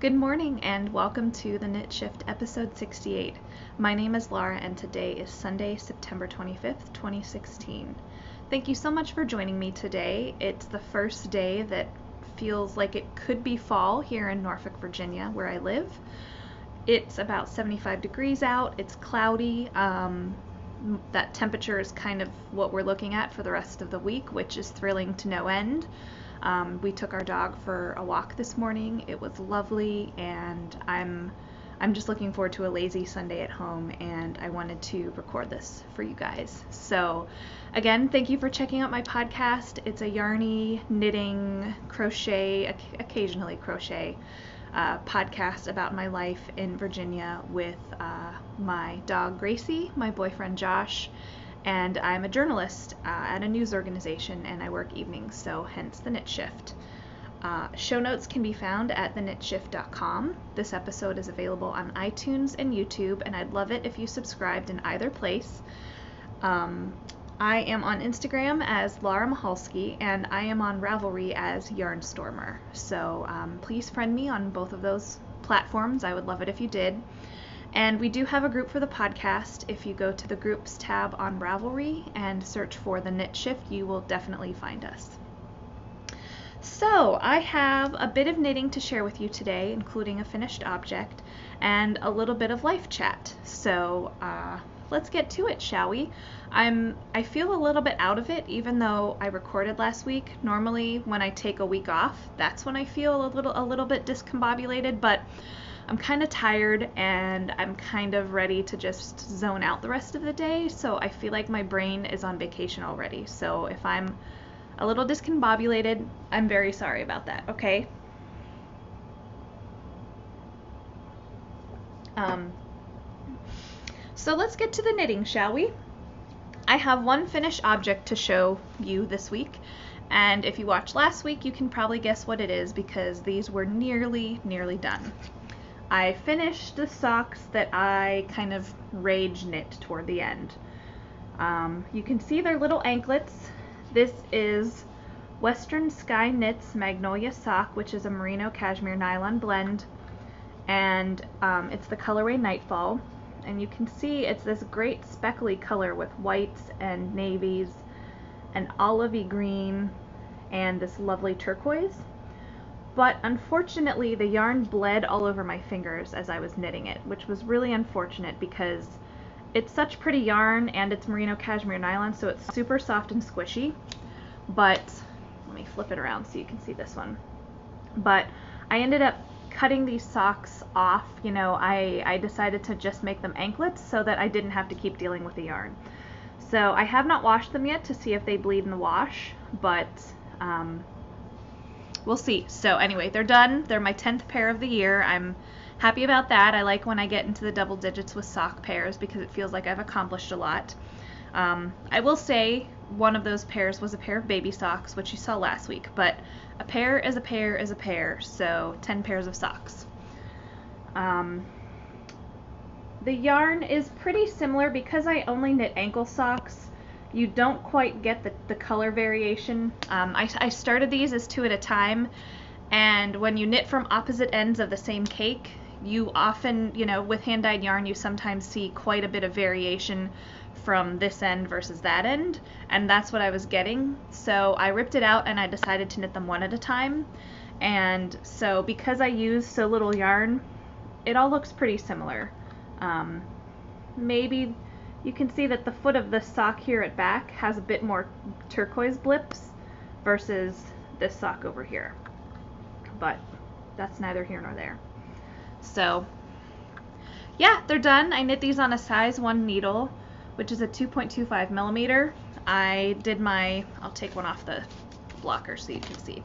Good morning and welcome to the Knit Shift episode 68. My name is Laura and today is Sunday, September 25th, 2016. Thank you so much for joining me today. It's the first day that feels like it could be fall here in Norfolk, Virginia, where I live. It's about 75 degrees out. It's cloudy. That temperature is kind of what we're looking at for the rest of the week, which is thrilling to no end. We took our dog for a walk this morning. It was lovely, and I'm just looking forward to a lazy Sunday at home, and I wanted to record this for you guys. So again, thank you for checking out my podcast. It's a yarny, knitting, crochet, occasionally crochet podcast about my life in Virginia with my dog Gracie, my boyfriend Josh, and I'm a journalist at a news organization, and I work evenings, so hence the Knit Shift. Show notes can be found at theknitshift.com. This episode is available on iTunes and YouTube, and I'd love it if you subscribed in either place. I am on Instagram as Laura Mahalski, and I am on Ravelry as Yarnstormer. So please friend me on both of those platforms. I would love it if you did. And we do have a group for the podcast. If you go to the groups tab on Ravelry and search for the Knit Shift, you will definitely find us. So I have a bit of knitting to share with you today, including a finished object and a little bit of life chat. So let's get to it, shall we? I feel a little bit out of it, even though I recorded last week. Normally when I take a week off, that's when I feel a little bit discombobulated, but I'm kind of tired and I'm kind of ready to just zone out the rest of the day, so I feel like my brain is on vacation already. So if I'm a little discombobulated, I'm very sorry about that, okay? So let's get to the knitting, shall we? I have one finished object to show you this week, and if you watched last week, you can probably guess what it is because these were nearly done. I finished the socks that I kind of rage knit toward the end. You can see their little anklets. This is Western Sky Knits Magnolia Sock, which is a merino cashmere nylon blend, and it's the colorway Nightfall. And you can see it's this great speckly color with whites and navies and olivey green and this lovely turquoise. But unfortunately, the yarn bled all over my fingers as I was knitting it, which was really unfortunate because it's such pretty yarn and it's merino cashmere nylon, so it's super soft and squishy. But let me flip it around so you can see this one. But I ended up cutting these socks off. You know, I decided to just make them anklets so that I didn't have to keep dealing with the yarn. So I have not washed them yet to see if they bleed in the wash, but we'll see. So anyway, they're done. They're my 10th pair of the year. I'm happy about that. I like when I get into the double digits with sock pairs because it feels like I've accomplished a lot. I will say one of those pairs was a pair of baby socks, which you saw last week, but a pair is a pair is a pair, so 10 pairs of socks. The yarn is pretty similar because I only knit ankle socks. You don't quite get the color variation. I started these as 2 at a time, and when you knit from opposite ends of the same cake, you often, you know, with hand-dyed yarn, you sometimes see quite a bit of variation from this end versus that end, and that's what I was getting. So I ripped it out and I decided to knit them 1 at a time. And so because I used so little yarn, it all looks pretty similar. Maybe you can see that the foot of the sock here at back has a bit more turquoise blips versus this sock over here, but that's neither here nor there. So yeah, they're done. I knit these on a size 1 needle, which is a 2.25 millimeter. I did my, I'll take one off the blocker so you can see.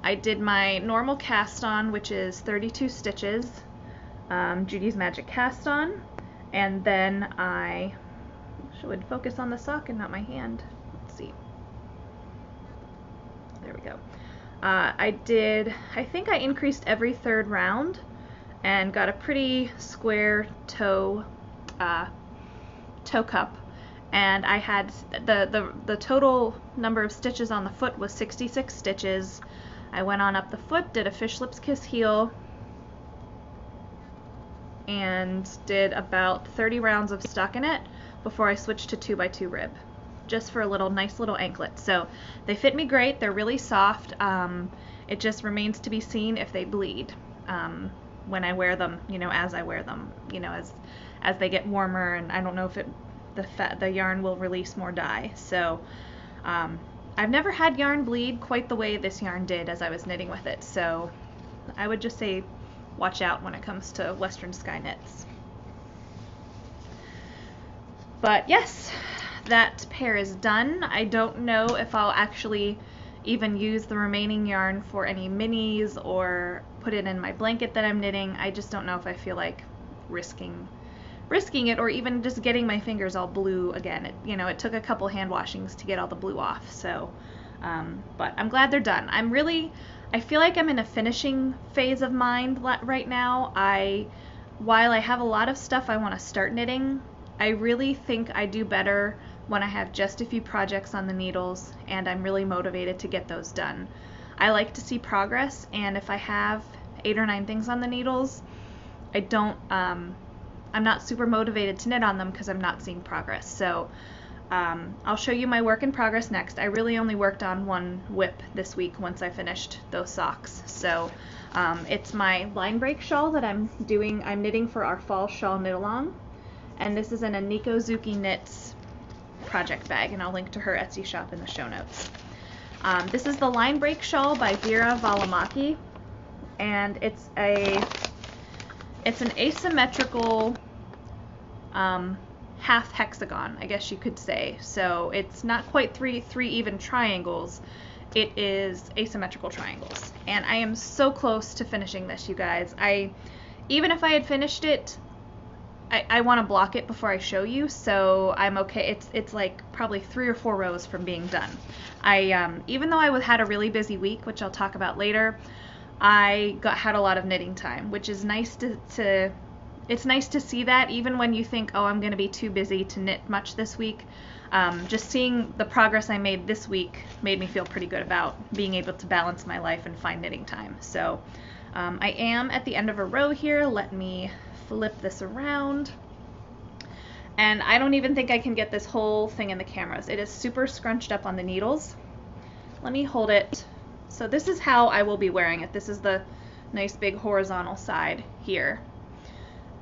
I did my normal cast on, which is 32 stitches, Judy's Magic cast on, and then I should focus on the sock and not my hand. Let's see. There we go. I think I increased every 3rd round and got a pretty square toe cup, and I had the total number of stitches on the foot was 66 stitches. I went on up the foot, did a fish lips kiss heel, and did about 30 rounds of stockinette before I switched to 2x2 rib, just for a nice little anklet. So they fit me great. They're really soft. It just remains to be seen if they bleed when I wear them, as I wear them, as they get warmer, and I don't know if the yarn will release more dye. So I've never had yarn bleed quite the way this yarn did as I was knitting with it. So I would just say watch out when it comes to Western Sky knits. But yes, that pair is done. I don't know if I'll actually even use the remaining yarn for any minis or put it in my blanket that I'm knitting. I just don't know if I feel like risking it, or even just getting my fingers all blue again. It took a couple hand washings to get all the blue off. So, but I'm glad they're done. I feel like I'm in a finishing phase of mind right now. While I have a lot of stuff I want to start knitting, I really think I do better when I have just a few projects on the needles and I'm really motivated to get those done. I like to see progress, and if I have 8 or 9 things on the needles, I'm not super motivated to knit on them because I'm not seeing progress. So I'll show you my work in progress next. I really only worked on one whip this week once I finished those socks. So it's my line break shawl that I'm knitting for our fall shawl knit along. And this is in a Nico Zuki Knits project bag, and I'll link to her Etsy shop in the show notes. This is the line break shawl by Vera Valimaki, and it's an asymmetrical half hexagon, I guess you could say. So it's not quite three even triangles. It is asymmetrical triangles, and I am so close to finishing this, you guys. Even if I had finished it, I want to block it before I show you, so I'm okay. It's like probably 3 or 4 rows from being done. Even though I had a really busy week, which I'll talk about later, I had a lot of knitting time, which is nice it's nice to see that even when you think, oh, I'm going to be too busy to knit much this week. Just seeing the progress I made this week made me feel pretty good about being able to balance my life and find knitting time. So I am at the end of a row here. Let me flip this around. And I don't even think I can get this whole thing in the cameras. It is super scrunched up on the needles. Let me hold it. So this is how I will be wearing it. This is the nice big horizontal side here.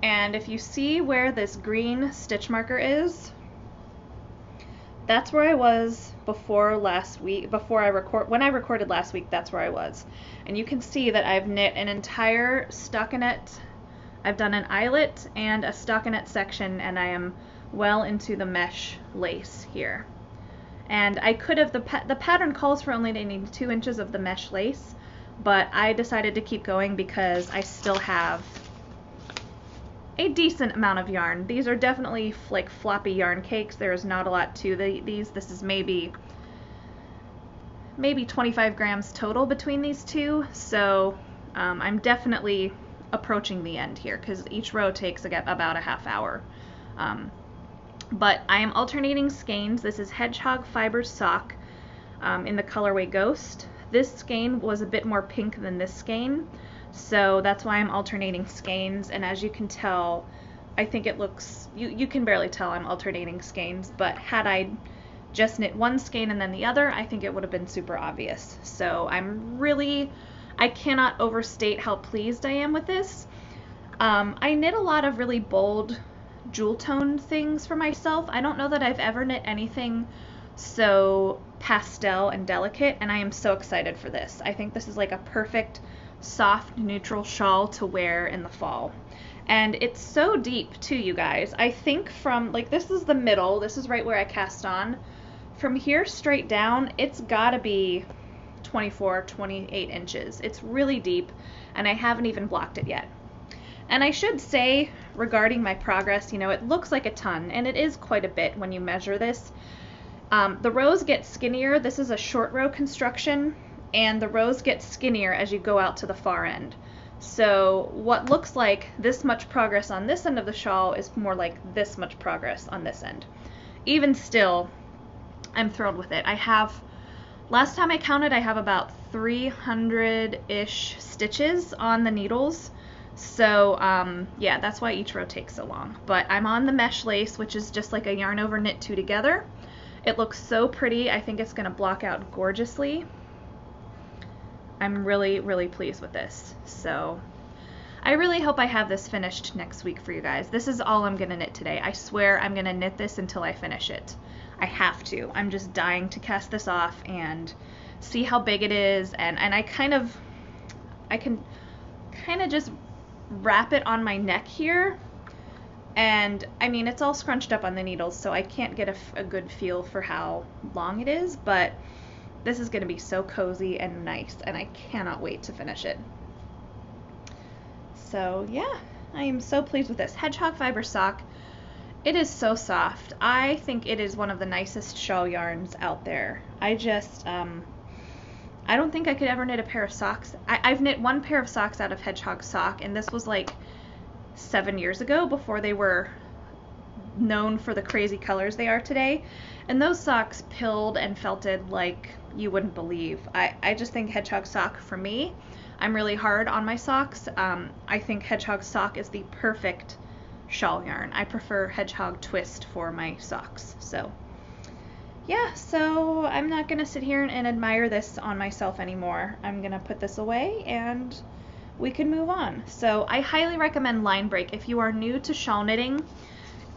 And if you see where this green stitch marker is, that's where I was before last week. When I recorded last week, that's where I was. And you can see that I've knit an entire stockinette. I've done an eyelet and a stockinette section, and I am well into the mesh lace here. And I could have, the pattern calls for only needing 2 inches of the mesh lace, but I decided to keep going because I still have a decent amount of yarn. These are definitely like floppy yarn cakes. There is not a lot to these. This is maybe 25 grams total between these two. So I'm definitely approaching the end here because each row takes about a half hour. But I am alternating skeins. This is Hedgehog Fiber Sock in the colorway Ghost. This skein was a bit more pink than this skein, so that's why I'm alternating skeins. And as you can tell, I think it looks, you can barely tell I'm alternating skeins, but had I just knit one skein and then the other, I think it would have been super obvious. So I cannot overstate how pleased I am with this. I knit a lot of really bold jewel tone things for myself. I don't know that I've ever knit anything so pastel and delicate, and I am so excited for this. I think this is like a perfect soft neutral shawl to wear in the fall. And it's so deep too, you guys. I think from, like, this is the middle, this is right where I cast on. From here straight down, it's gotta be 24, 28 inches. It's really deep, and I haven't even blocked it yet. And I should say, regarding my progress, it looks like a ton, and it is quite a bit when you measure this. The rows get skinnier. This is a short row construction, and the rows get skinnier as you go out to the far end. So what looks like this much progress on this end of the shawl is more like this much progress on this end. Even still, I'm thrilled with it. Last time I counted, I have about 300-ish stitches on the needles. So yeah, that's why each row takes so long. But I'm on the mesh lace, which is just like a yarn over knit two together. It looks so pretty. I think it's going to block out gorgeously. I'm really, really pleased with this. So I really hope I have this finished next week for you guys. This is all I'm going to knit today. I swear I'm going to knit this until I finish it. I have to. I'm just dying to cast this off and see how big it is. And I can kind of just wrap it on my neck here. And I mean, it's all scrunched up on the needles, so I can't get a good feel for how long it is, but this is going to be so cozy and nice, and I cannot wait to finish it. So yeah, I am so pleased with this. Hedgehog fiber sock. It is so soft. I think it is one of the nicest shawl yarns out there. I just, I don't think I could ever knit a pair of socks. I've knit one pair of socks out of Hedgehog sock, and this was like 7 years ago, before they were known for the crazy colors they are today. And those socks pilled and felted like you wouldn't believe. I just think Hedgehog sock, for me, I'm really hard on my socks. I think Hedgehog sock is the perfect shawl yarn. I prefer Hedgehog twist for my socks. So yeah, so I'm not gonna sit here and admire this on myself anymore. I'm gonna put this away and we can move on. So I highly recommend Line Break if you are new to shawl knitting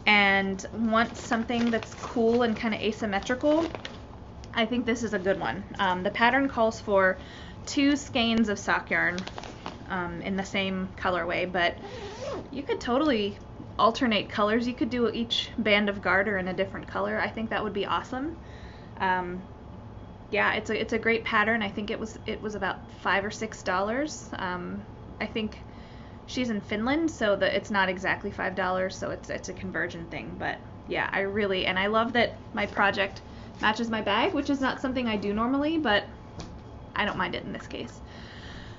and want something that's cool and kind of asymmetrical. I think this is a good one. The pattern calls for 2 skeins of sock yarn in the same colorway, but you could totally alternate colors. You could do each band of garter in a different color. I think that would be awesome. Yeah, it's a great pattern. I think it was about $5 or $6. I think she's in Finland, so that it's not exactly $5, so it's a conversion thing. But yeah, I love that my project matches my bag, which is not something I do normally, but I don't mind it in this case.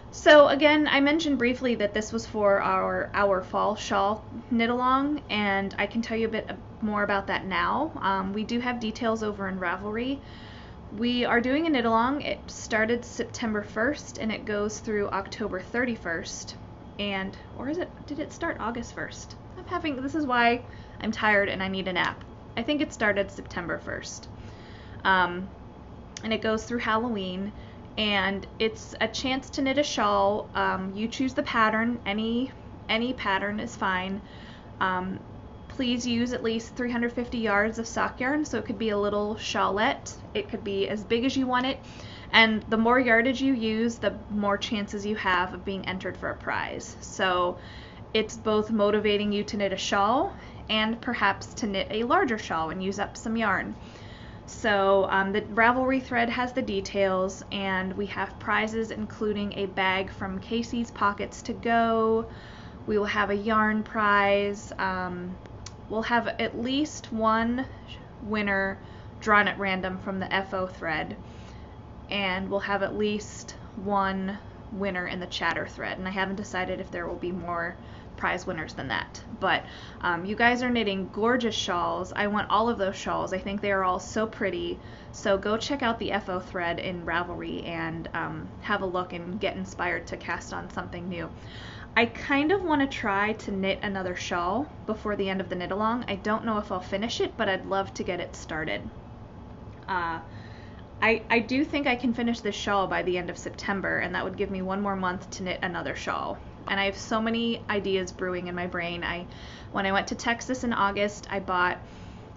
So again, I mentioned briefly that this was for our fall shawl knit along, and I can tell you a bit more about that now. We do have details over in Ravelry. We are doing a knit along. It started September 1st and it goes through October 31st. Did it start August 1st? This is why I'm tired and I need a nap. I think it started September 1st. And it goes through Halloween, and it's a chance to knit a shawl. You choose the pattern. Any pattern is fine. Please use at least 350 yards of sock yarn, so it could be a little shawlette. It could be as big as you want it, and the more yardage you use, the more chances you have of being entered for a prize. So it's both motivating you to knit a shawl and perhaps to knit a larger shawl and use up some yarn. So the Ravelry thread has the details, and we have prizes including a bag from Casey's Pockets to Go. We will have a yarn prize. We'll have at least one winner drawn at random from the FO thread, and we'll have at least one winner in the chatter thread, and I haven't decided if there will be more prize winners than that. But you guys are knitting gorgeous shawls. I want all of those shawls. I think they are all so pretty. So go check out the FO thread in Ravelry and have a look and get inspired to cast on something new. I kind of want to try to knit another shawl before the end of the knit along. I don't know if I'll finish it, but I'd love to get it started. I do think I can finish this shawl by the end of September, and that would give me one more month to knit another shawl. And I have so many ideas brewing in my brain. When I went to Texas in August, I bought,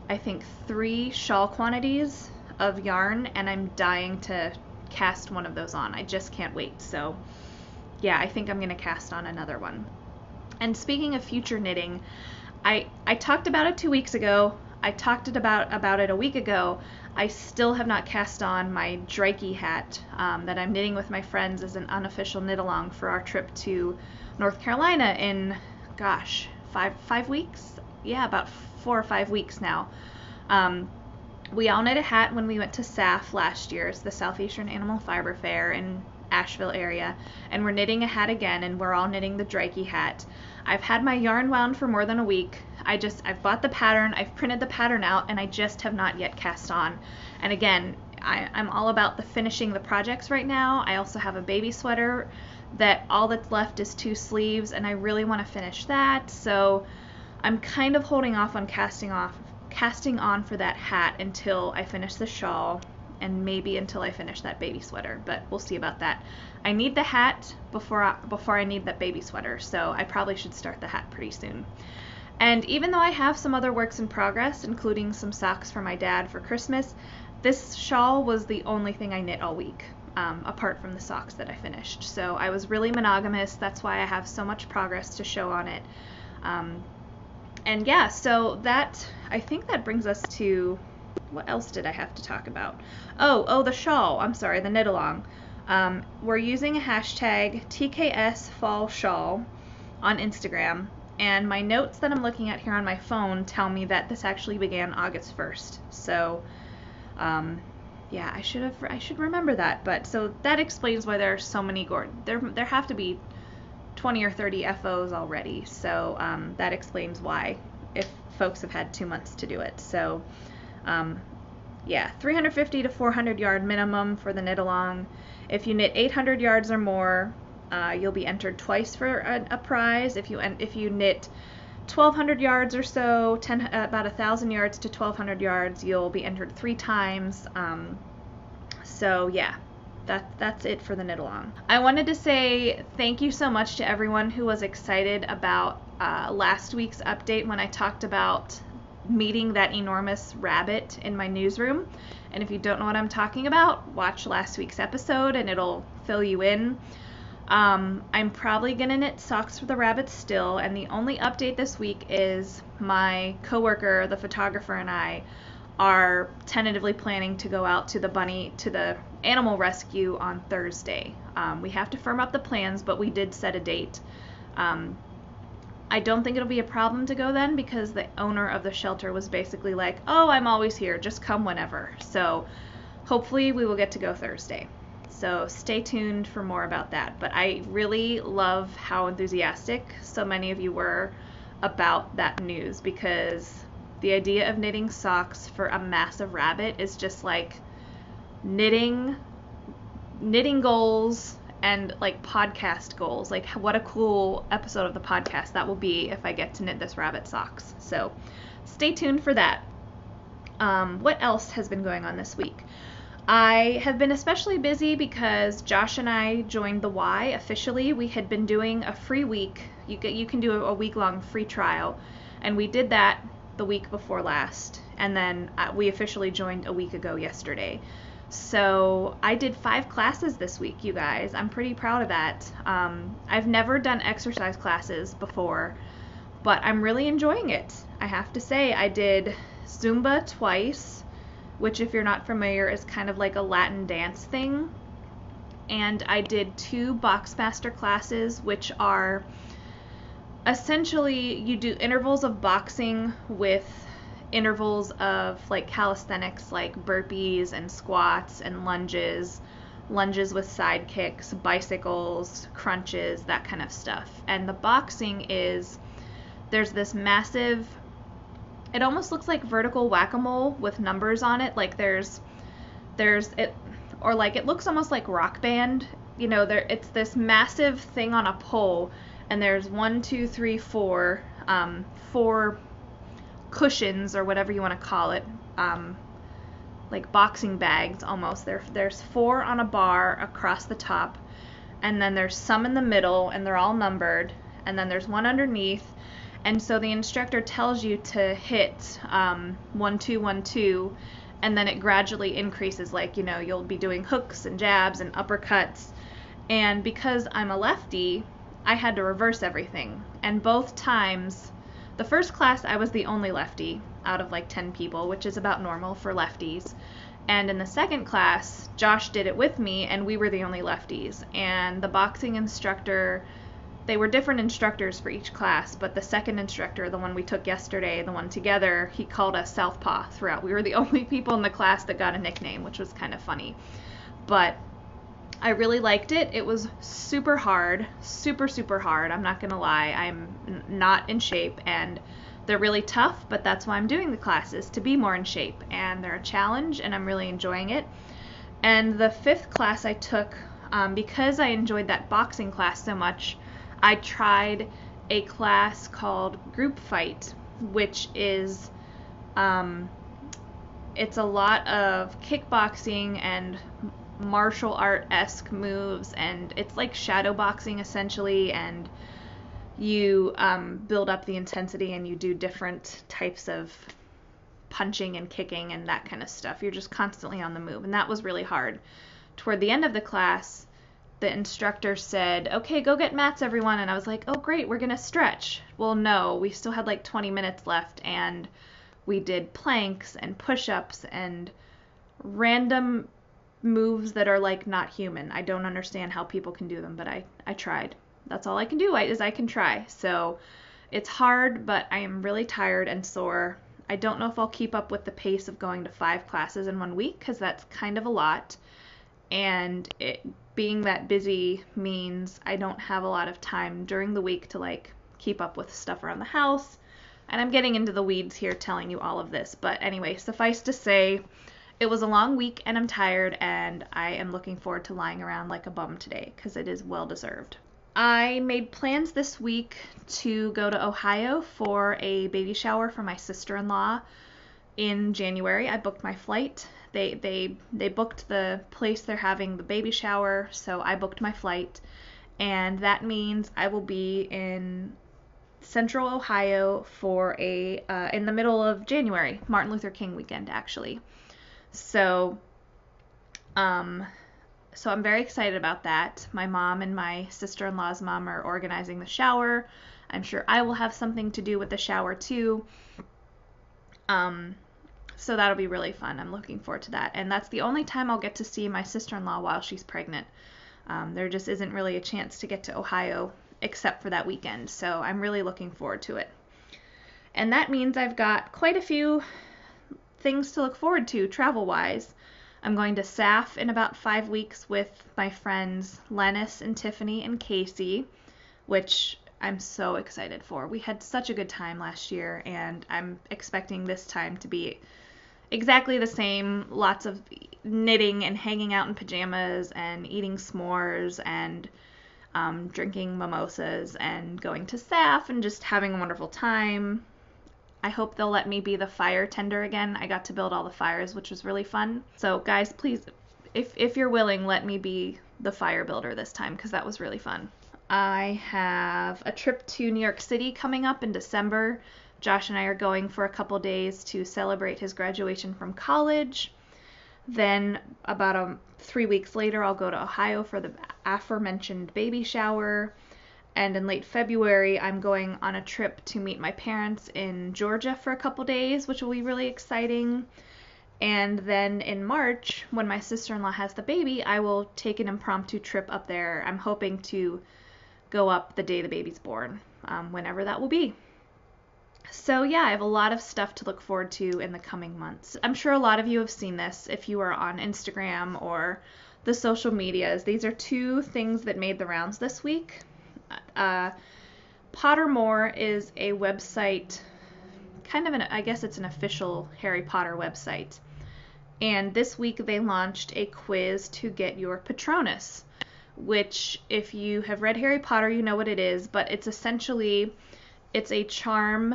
I think, 3 shawl quantities of yarn, and I'm dying to cast one of those on. I just can't wait. So yeah, I think I'm going to cast on another one. And speaking of future knitting, I talked about it 2 weeks ago. I talked about it a week ago. I still have not cast on my Drikey hat that I'm knitting with my friends as an unofficial knit along for our trip to North Carolina in, gosh, five weeks? Yeah, about 4 or 5 weeks now. We all knit a hat when we went to SAF last year. It's the Southeastern Animal Fiber Fair in Asheville area, and we're knitting a hat again, and we're all knitting the Drikey hat. I've had my yarn wound for more than a week. I've bought the pattern, I've printed the pattern out, and I just have not yet cast on. And again, I'm all about the finishing the projects right now. I also have a baby sweater that all that's left is 2 sleeves, and I really want to finish that. So I'm kind of holding off on casting on for that hat until I finish the shawl, and maybe until I finish that baby sweater, but we'll see about that. I need the hat before I need that baby sweater, so I probably should start the hat pretty soon. And even though I have some other works in progress, including some socks for my dad for Christmas, this shawl was the only thing I knit all week, apart from the socks that I finished. So I was really monogamous. That's why I have so much progress to show on it. And yeah, so I think that brings us to, what else did I have to talk about? Oh, the shawl. I'm sorry, the knit along. We're using a hashtag TKS Fall Shawl on Instagram, and my notes that I'm looking at here on my phone tell me that this actually began August 1st. So, yeah, I should remember that. But so that explains why there are so many there have to be 20 or 30 FOs already. So that explains why, if folks have had 2 months to do it. So yeah, 350 to 400 yard minimum for the knit along. If you knit 800 yards or more, you'll be entered twice for a prize. If you knit 1,200 yards or so, about 1,000 yards to 1,200 yards, you'll be entered 3 times. So yeah, that's it for the knit along. I wanted to say thank you so much to everyone who was excited about last week's update when I talked about meeting that enormous rabbit in my newsroom. And if you don't know what I'm talking about, watch last week's episode and it'll fill you in. I'm probably gonna knit socks for the rabbit still, and the only update this week is my coworker, the photographer, and I are tentatively planning to go out to the animal rescue on Thursday. We have to firm up the plans, but we did set a date. I don't think it'll be a problem to go then, because the owner of the shelter was basically like, oh, I'm always here, just come whenever. So hopefully we will get to go Thursday. So stay tuned for more about that. But I really love how enthusiastic so many of you were about that news, because the idea of knitting socks for a massive rabbit is just like knitting goals and like podcast goals. Like, what a cool episode of the podcast that will be if I get to knit this rabbit socks. So stay tuned for that. What else has been going on this week? I have been especially busy because Josh and I joined the Y officially. We had been doing a free week. You can do a week-long free trial, and we did that the week before last, and then we officially joined a week ago yesterday. So I did 5 classes this week, you guys. I'm pretty proud of that. I've never done exercise classes before, but I'm really enjoying it. I have to say, I did Zumba twice, which, if you're not familiar, is kind of like a Latin dance thing. And I did 2 Boxmaster classes, which are essentially, you do intervals of boxing with intervals of like calisthenics, like burpees and squats and lunges with side kicks, bicycles, crunches, that kind of stuff. And the boxing is, there's this massive, it almost looks like vertical whack-a-mole with numbers on it. Like there's it, or like it looks almost like Rock Band. You know, it's this massive thing on a pole, and there's 1, 2, 3, 4, 4 cushions, or whatever you want to call it, like boxing bags almost. There's 4 on a bar across the top, and then there's some in the middle, and they're all numbered, and then there's 1 underneath. And so the instructor tells you to hit 1, 2, 1, 2, and then it gradually increases. Like, you know, you'll be doing hooks and jabs and uppercuts. And because I'm a lefty, I had to reverse everything. And both times, the first class I was the only lefty out of like 10 people, which is about normal for lefties. And in the second class, Josh did it with me, and we were the only lefties. And the boxing instructor, they were different instructors for each class, but the second instructor, the one we took yesterday, the one together, he called us Southpaw throughout. We were the only people in the class that got a nickname, which was kind of funny. But I really liked it. It was super hard, super hard. I'm not gonna lie. I'm not in shape, and they're really tough, but that's why I'm doing the classes, to be more in shape. And they're a challenge, and I'm really enjoying it. And the 5th class I took, because I enjoyed that boxing class so much, I tried a class called Group Fight, which is, it's a lot of kickboxing and martial art-esque moves, and it's like shadow boxing essentially, and you build up the intensity and you do different types of punching and kicking and that kind of stuff. You're just constantly on the move, and that was really hard. Toward the end of the class, the instructor said, "Okay, go get mats, everyone." And I was like, "Oh, great, we're gonna stretch." Well, no, we still had like 20 minutes left, and we did planks and push-ups and random moves that are like not human. I don't understand how people can do them, but I tried. That's all I can do is I can try. So it's hard, but I am really tired and sore. I don't know if I'll keep up with the pace of going to 5 classes in 1 week, because that's kind of a lot. And being that busy means I don't have a lot of time during the week to like keep up with stuff around the house. And I'm getting into the weeds here telling you all of this. But anyway, suffice to say, it was a long week and I'm tired, and I am looking forward to lying around like a bum today because it is well deserved. I made plans this week to go to Ohio for a baby shower for my sister-in-law in January. I booked my flight. They booked the place they're having the baby shower, so I booked my flight, and that means I will be in Central Ohio for in the middle of January, Martin Luther King weekend actually. So I'm very excited about that. My mom and my sister-in-law's mom are organizing the shower. I'm sure I will have something to do with the shower too. So that'll be really fun. I'm looking forward to that. And that's the only time I'll get to see my sister-in-law while she's pregnant. There just isn't really a chance to get to Ohio except for that weekend. So I'm really looking forward to it. And that means I've got quite a few things to look forward to travel-wise. I'm going to SAF in about 5 weeks with my friends Lennis and Tiffany and Casey, which I'm so excited for. We had such a good time last year, and I'm expecting this time to be exactly the same. Lots of knitting and hanging out in pajamas and eating s'mores and drinking mimosas and going to SAF and just having a wonderful time. I hope they'll let me be the fire tender again. I got to build all the fires, which was really fun. So guys, please, if you're willing, let me be the fire builder this time, because that was really fun. I have a trip to New York City coming up in December. Josh and I are going for a couple days to celebrate his graduation from college. Then about 3 weeks later, I'll go to Ohio for the aforementioned baby shower. And in late February, I'm going on a trip to meet my parents in Georgia for a couple days, which will be really exciting. And then in March, when my sister-in-law has the baby, I will take an impromptu trip up there. I'm hoping to go up the day the baby's born, whenever that will be. So yeah, I have a lot of stuff to look forward to in the coming months. I'm sure a lot of you have seen this if you are on Instagram or the social medias. These are 2 things that made the rounds this week. Pottermore is a website, kind of I guess it's an official Harry Potter website. And this week they launched a quiz to get your Patronus, which if you have read Harry Potter, you know what it is, but it's essentially, it's a charm,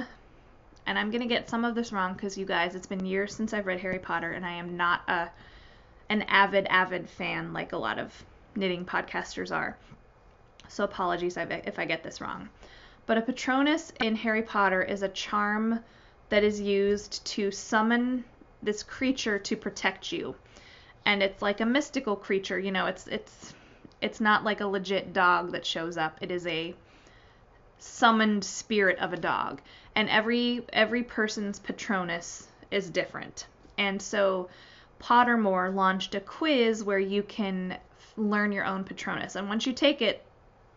and I'm going to get some of this wrong because you guys, it's been years since I've read Harry Potter, and I am not an avid fan like a lot of knitting podcasters are. So apologies if I get this wrong. But a Patronus in Harry Potter is a charm that is used to summon this creature to protect you. And it's like a mystical creature, you know, it's not like a legit dog that shows up. It is a summoned spirit of a dog. And every person's Patronus is different. And so Pottermore launched a quiz where you can learn your own Patronus. And once you take it,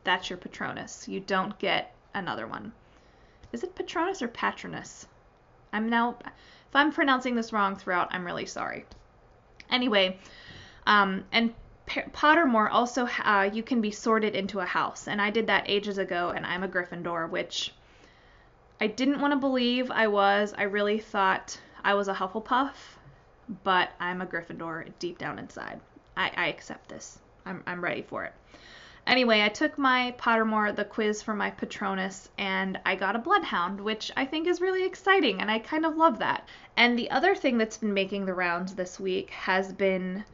that's your Patronus. You don't get another one. Is it Patronus or Patronus? If I'm pronouncing this wrong throughout, I'm really sorry. Anyway, and Pottermore also, you can be sorted into a house. And I did that ages ago, and I'm a Gryffindor, which I didn't want to believe I was. I really thought I was a Hufflepuff, but I'm a Gryffindor deep down inside. I accept this. I'm ready for it. Anyway, I took my Pottermore, the quiz for my Patronus, and I got a Bloodhound, which I think is really exciting, and I kind of love that. And the other thing that's been making the rounds this week has been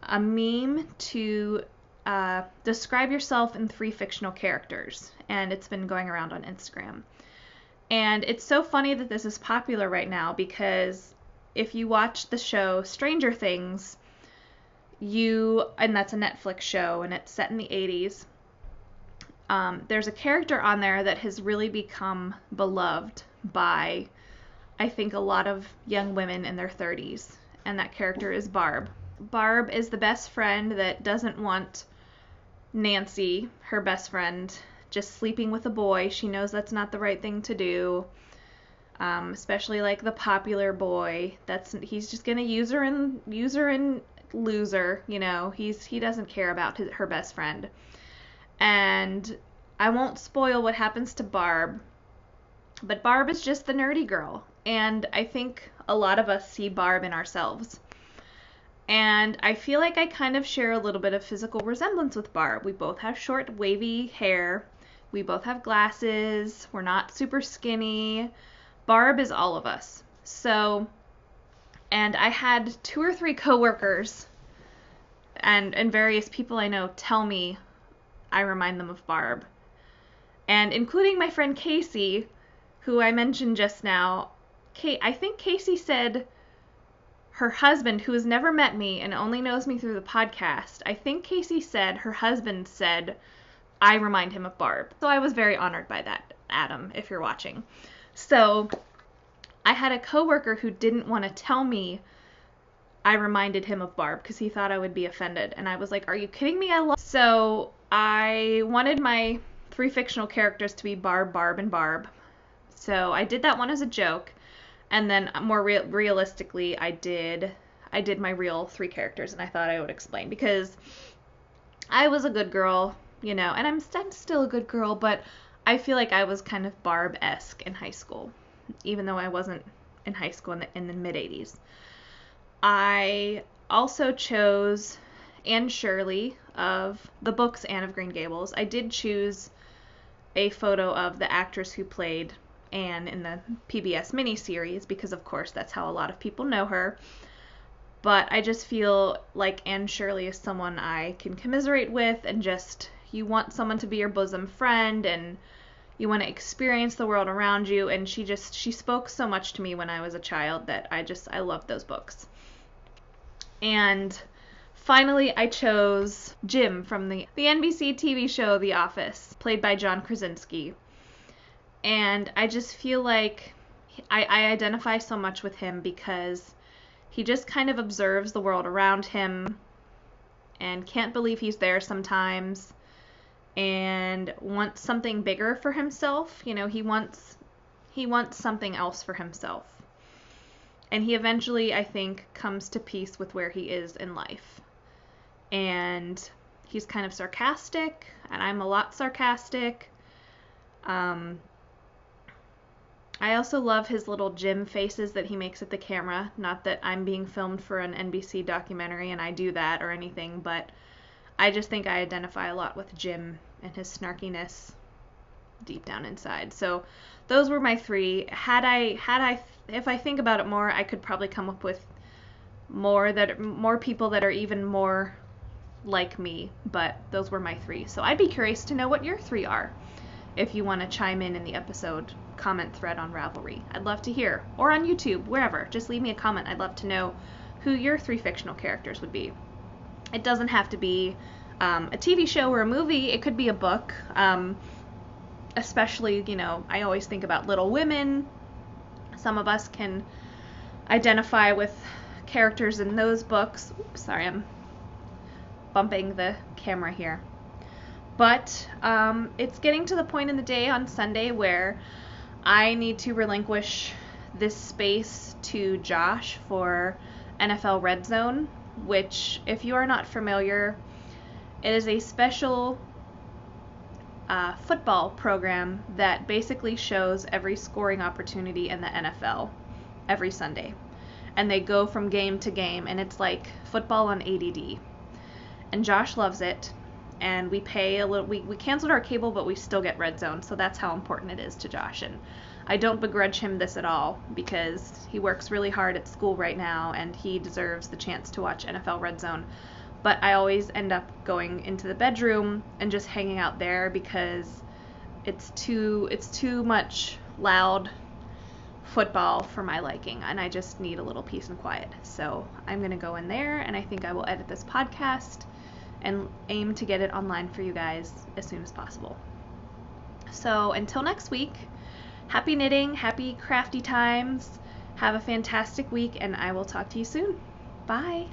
a meme to describe yourself in 3 fictional characters, and it's been going around on Instagram. And it's so funny that this is popular right now, because if you watch the show Stranger Things, and that's a Netflix show, and it's set in the 80s, there's a character on there that has really become beloved by, I think, a lot of young women in their 30s, and that character is Barb. Barb is the best friend that doesn't want Nancy, her best friend, just sleeping with a boy. She knows that's not the right thing to do, especially like the popular boy. He's just gonna use her and loser, he doesn't care about her best friend. And I won't spoil what happens to Barb, but Barb is just the nerdy girl, and I think a lot of us see Barb in ourselves. And I feel like I kind of share a little bit of physical resemblance with Barb. We both have short, wavy hair. We both have glasses. We're not super skinny. Barb is all of us. And I had 2 or 3 coworkers and various people I know tell me I remind them of Barb. And including my friend Casey, who I mentioned just now. I think Casey said her husband, who has never met me and only knows me through the podcast, I think Casey said her husband said I remind him of Barb. So I was very honored by that, Adam, if you're watching. So I had a coworker who didn't want to tell me I reminded him of Barb because he thought I would be offended. And I was like, are you kidding me? So I wanted my 3 fictional characters to be Barb, Barb, and Barb. So I did that one as a joke. And then more realistically, I did my real 3 characters, and I thought I would explain because I was a good girl, and I'm still a good girl, but I feel like I was kind of Barb-esque in high school, even though I wasn't in high school in the mid-'80s. I also chose Anne Shirley of the books Anne of Green Gables. I did choose a photo of the actress who played Anne in the PBS miniseries because, of course, that's how a lot of people know her. But I just feel like Anne Shirley is someone I can commiserate with, and just, you want someone to be your bosom friend, and you want to experience the world around you, and she spoke so much to me when I was a child that I loved those books. And finally, I chose Jim from the NBC TV show The Office, played by John Krasinski. And I just feel like I identify so much with him because he just kind of observes the world around him and can't believe he's there sometimes and wants something bigger for himself. He wants something else for himself. And he eventually, I think, comes to peace with where he is in life. And he's kind of sarcastic, and I'm a lot sarcastic. I also love his little Jim faces that he makes at the camera. Not that I'm being filmed for an NBC documentary and I do that or anything, but I just think I identify a lot with Jim and his snarkiness deep down inside. So those were my 3. If I think about it more, I could probably come up with more people that are even more like me, but those were my 3. So I'd be curious to know what your 3 are. If you want to chime in the episode comment thread on Ravelry, I'd love to hear, or on YouTube, wherever. Just leave me a comment. I'd love to know who your 3 fictional characters would be. It doesn't have to be a TV show or a movie. It could be a book. Especially, I always think about Little Women. Some of us can identify with characters in those books. Oops, sorry, I'm bumping the camera here. But it's getting to the point in the day on Sunday where I need to relinquish this space to Josh for NFL Red Zone, which, if you are not familiar, it is a special football program that basically shows every scoring opportunity in the NFL every Sunday. And they go from game to game, and it's like football on ADD. and Josh loves it. And we pay a little. We canceled our cable, but we still get Red Zone, so that's how important it is to Josh. And I don't begrudge him this at all because he works really hard at school right now, and he deserves the chance to watch NFL Red Zone. But I always end up going into the bedroom and just hanging out there because it's too much loud football for my liking, and I just need a little peace and quiet. So I'm gonna go in there, and I think I will edit this podcast and aim to get it online for you guys as soon as possible. So until next week, happy knitting, happy crafty times, have a fantastic week, and I will talk to you soon. Bye.